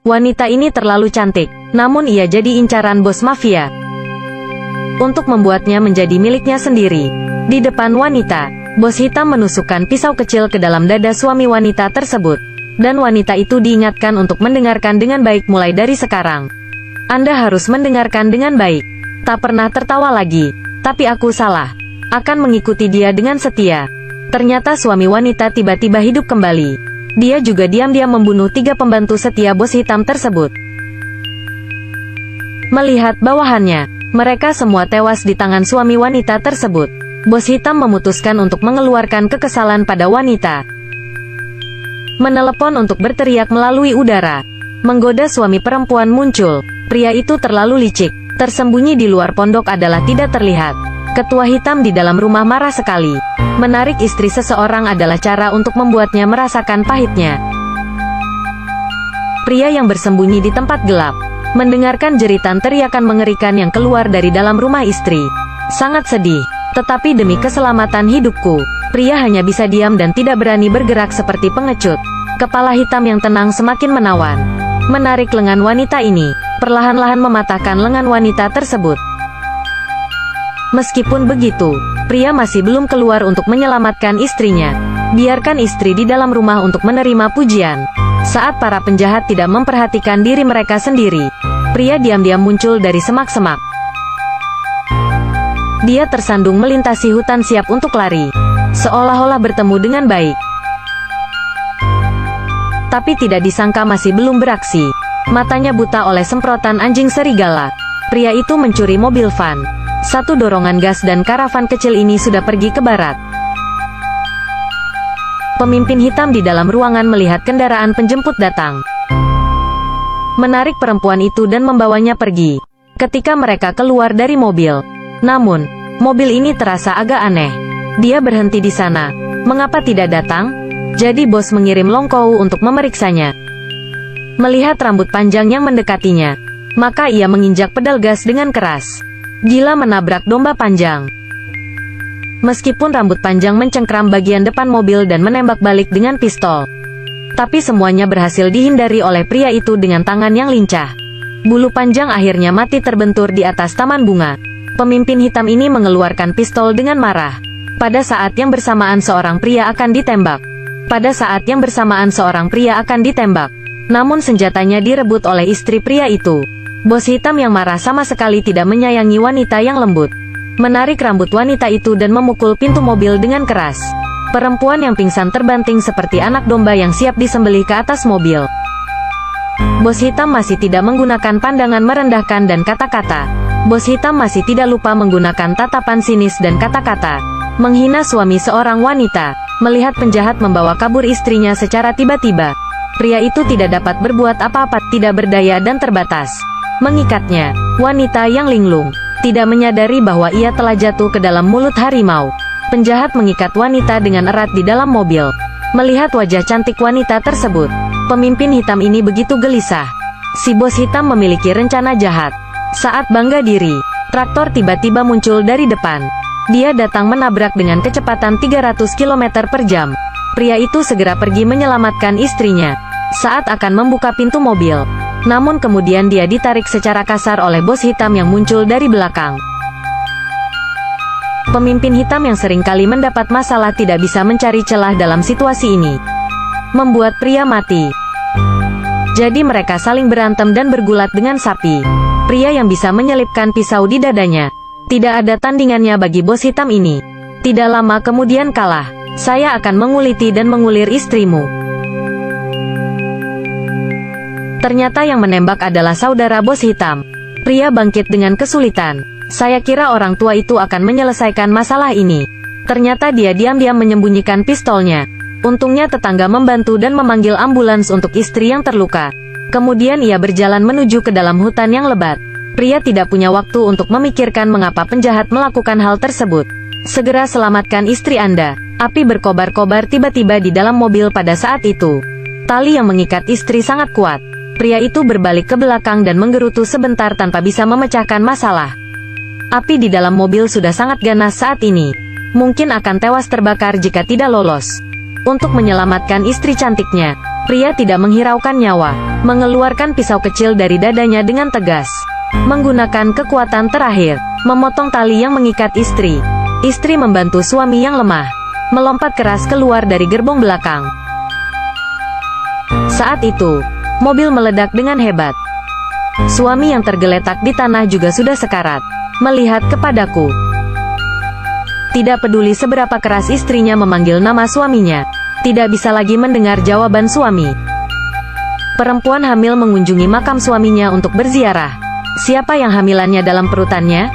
Wanita ini terlalu cantik, namun ia jadi incaran bos mafia. Untuk membuatnya menjadi miliknya sendiri. Di depan wanita, bos hitam menusukkan pisau kecil ke dalam dada suami wanita tersebut. Dan wanita itu diingatkan untuk mendengarkan dengan baik mulai dari sekarang. Anda harus mendengarkan dengan baik. Tak pernah tertawa lagi. Tapi aku salah. Akan mengikuti dia dengan setia. Ternyata suami wanita tiba-tiba hidup kembali. Dia juga diam-diam membunuh 3 pembantu setia bos hitam tersebut. Melihat bawahannya, mereka semua tewas di tangan suami wanita tersebut. Bos hitam memutuskan untuk mengeluarkan kekesalan pada wanita. Menelepon untuk berteriak melalui udara. Menggoda suami perempuan muncul. Pria itu terlalu licik. Tersembunyi di luar pondok adalah tidak terlihat. Ketua hitam di dalam rumah marah sekali. Menarik istri seseorang adalah cara untuk membuatnya merasakan pahitnya. Pria yang bersembunyi di tempat gelap, mendengarkan jeritan teriakan mengerikan yang keluar dari dalam rumah istri. Sangat sedih, tetapi demi keselamatan hidupku, pria hanya bisa diam dan tidak berani bergerak seperti pengecut. Kepala hitam yang tenang semakin menawan. Menarik lengan wanita ini, perlahan-lahan mematahkan lengan wanita tersebut. Meskipun begitu, pria masih belum keluar untuk menyelamatkan istrinya. Biarkan istri di dalam rumah untuk menerima pujian. Saat para penjahat tidak memperhatikan diri mereka sendiri, pria diam-diam muncul dari semak-semak. Dia tersandung melintasi hutan siap untuk lari, seolah-olah bertemu dengan baik. Tapi tidak disangka masih belum beraksi. Matanya buta oleh semprotan anjing serigala. Pria itu mencuri mobil van. Satu dorongan gas dan karavan kecil ini sudah pergi ke barat. Pemimpin hitam di dalam ruangan melihat kendaraan penjemput datang. Menarik perempuan itu dan membawanya pergi. Ketika mereka keluar dari mobil. Namun, mobil ini terasa agak aneh. Dia berhenti di sana. Mengapa tidak datang? Jadi bos mengirim Longkou untuk memeriksanya. Melihat rambut panjang yang mendekatinya, maka ia menginjak pedal gas dengan keras. Gila menabrak domba panjang. Meskipun rambut panjang mencengkram bagian depan mobil dan menembak balik dengan pistol, tapi semuanya berhasil dihindari oleh pria itu dengan tangan yang lincah. Bulu panjang akhirnya mati terbentur di atas taman bunga. Pemimpin hitam ini mengeluarkan pistol dengan marah. Pada saat yang bersamaan seorang pria akan ditembak. Namun senjatanya direbut oleh istri pria itu. Bos hitam yang marah sama sekali tidak menyayangi wanita yang lembut. Menarik rambut wanita itu dan memukul pintu mobil dengan keras. Perempuan yang pingsan terbanting seperti anak domba yang siap disembelih ke atas mobil. Bos hitam masih tidak menggunakan pandangan merendahkan dan kata-kata. Bos hitam masih tidak lupa menggunakan tatapan sinis dan kata-kata. Menghina suami seorang wanita. Melihat penjahat membawa kabur istrinya secara tiba-tiba. Pria itu tidak dapat berbuat apa-apa, tidak berdaya dan terbatas. Mengikatnya, wanita yang linglung, tidak menyadari bahwa ia telah jatuh ke dalam mulut harimau. Penjahat mengikat wanita dengan erat di dalam mobil. Melihat wajah cantik wanita tersebut, pemimpin hitam ini begitu gelisah. Si bos hitam memiliki rencana jahat. Saat bangga diri, traktor tiba-tiba muncul dari depan. Dia datang menabrak dengan kecepatan 300 km per jam. Pria itu segera pergi menyelamatkan istrinya. Saat akan membuka pintu mobil, namun kemudian dia ditarik secara kasar oleh bos hitam yang muncul dari belakang. Pemimpin hitam yang seringkali mendapat masalah tidak bisa mencari celah dalam situasi ini. Membuat pria mati. Jadi mereka saling berantem dan bergulat dengan sapi. Pria yang bisa menyelipkan pisau di dadanya. Tidak ada tandingannya bagi bos hitam ini. Tidak lama kemudian kalah. Saya akan menguliti dan mengulir istrimu. Ternyata yang menembak adalah saudara bos hitam. Pria bangkit dengan kesulitan. Saya kira orang tua itu akan menyelesaikan masalah ini. Ternyata dia diam-diam menyembunyikan pistolnya. Untungnya tetangga membantu dan memanggil ambulans untuk istri yang terluka. Kemudian ia berjalan menuju ke dalam hutan yang lebat. Pria tidak punya waktu untuk memikirkan mengapa penjahat melakukan hal tersebut. Segera selamatkan istri Anda. Api berkobar-kobar tiba-tiba di dalam mobil pada saat itu. Tali yang mengikat istri sangat kuat. Pria itu berbalik ke belakang dan menggerutu sebentar tanpa bisa memecahkan masalah. Api di dalam mobil sudah sangat ganas saat ini. Mungkin akan tewas terbakar jika tidak lolos. Untuk menyelamatkan istri cantiknya, Pria tidak menghiraukan nyawa, mengeluarkan pisau kecil dari dadanya dengan tegas. Menggunakan kekuatan terakhir, memotong tali yang mengikat istri. Istri membantu suami yang lemah, melompat keras keluar dari gerbong belakang. Saat itu, mobil meledak dengan hebat. Suami yang tergeletak di tanah juga sudah sekarat, melihat kepadaku. Tidak peduli seberapa keras istrinya memanggil nama suaminya, tidak bisa lagi mendengar jawaban suami. Perempuan hamil mengunjungi makam suaminya untuk berziarah. Siapa yang hamilannya dalam perutannya?